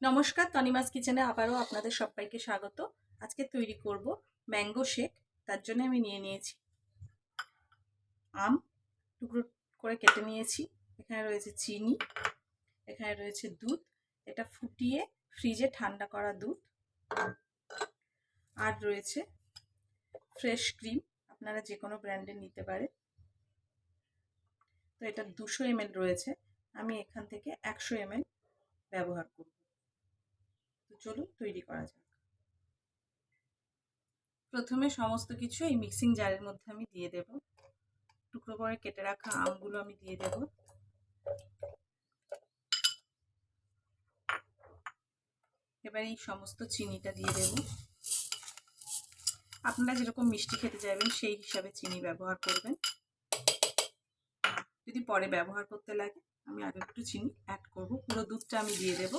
নমস্কার, তনিমাস কিচেনে আবারও আপনাদের সবাইকে স্বাগত। আজকে তৈরি করব ম্যাঙ্গো শেক। তার জন্য আমি নিয়ে নিয়েছি আম, টুকরো করে কেটে নিয়েছি। এখানে রয়েছে চিনি, এখানে রয়েছে দুধ, এটা ফুটিয়ে ফ্রিজে ঠান্ডা করা দুধ, আর রয়েছে ফ্রেশ ক্রিম, আপনারা যে কোনো ব্র্যান্ডের নিতে পারেন। তো এটা 200 ml রয়েছে, আমি এখান থেকে 100 ml ব্যবহার করব। তো চলুন তৈরি করা যাক। প্রথমে সমস্ত কিছু এই মিক্সিং জারের মধ্যে আমি দিয়ে দেব। টুকরো করে কেটে রাখা আমগুলো আমি দিয়ে দেব। এবার এই সমস্ত চিনিটা দিয়ে দেব। আপনারা যেরকম মিষ্টি খেতে চাইবেন সেই হিসাবে চিনি ব্যবহার করবেন। যদি পরে ব্যবহার করতে লাগে আমি আগে একটু চিনি অ্যাড করব। পুরো দুধটা আমি দিয়ে দেব।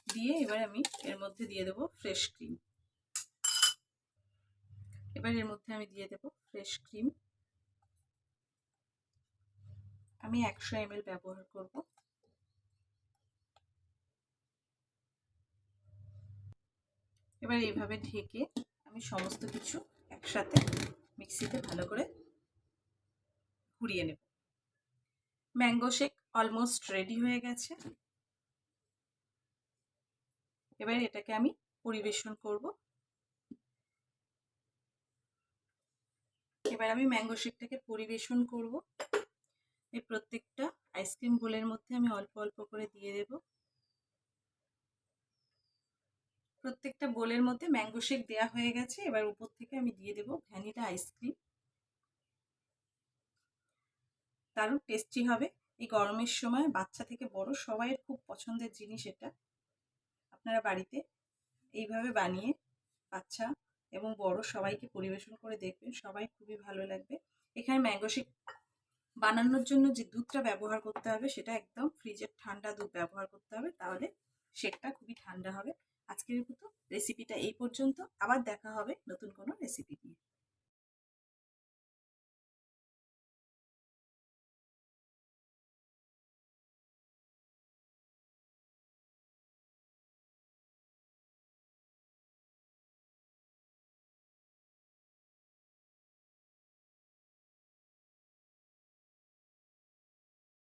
দিয়ে এবার আমি এর মধ্যে দিয়ে দেব ফ্রেশ ক্রিম। এবার এর মধ্যে আমি দিয়ে দেব ফ্রেশ ক্রিম। আমি 100 ml ব্যবহার করব। এবার এইভাবে ঢেকে আমি সমস্ত কিছু একসাথে মিক্সিতে ভালো করে ঘুরিয়ে নেব। ম্যাঙ্গো শেক অলমোস্ট রেডি হয়ে গেছে। এবার এটাকে আমি পরিবেশন করব। এবার আমি ম্যাঙ্গো শেকটাকে পরিবেশন করব। এই প্রত্যেকটা আইসক্রিম বোলের মধ্যে আমি অল্প অল্প করে দিয়ে দেব। প্রত্যেকটা বোলের মধ্যে ম্যাঙ্গো শেক দেওয়া হয়ে গেছে। এবার উপর থেকে আমি দিয়ে দেব ভ্যানিলা আইসক্রিম। দারুণ টেস্টি হবে। এই গরমের সময় বাচ্চা থেকে বড় সবাইয়ের খুব পছন্দের জিনিস এটা। আপনারা বাড়িতে এইভাবে বানিয়ে বাচ্চা এবং বড় সবাইকে পরিবেশন করে দেখবেন, সবাই খুবই ভালো লাগবে। এখানে ম্যাঙ্গো শেক বানানোর জন্য যে দুধটা ব্যবহার করতে হবে সেটা একদম ফ্রিজের ঠান্ডা দুধ ব্যবহার করতে হবে, তাহলে শেকটা খুবই ঠান্ডা হবে। আজকের মতো রেসিপিটা এই পর্যন্ত। আবার দেখা হবে নতুন কোনো রেসিপি।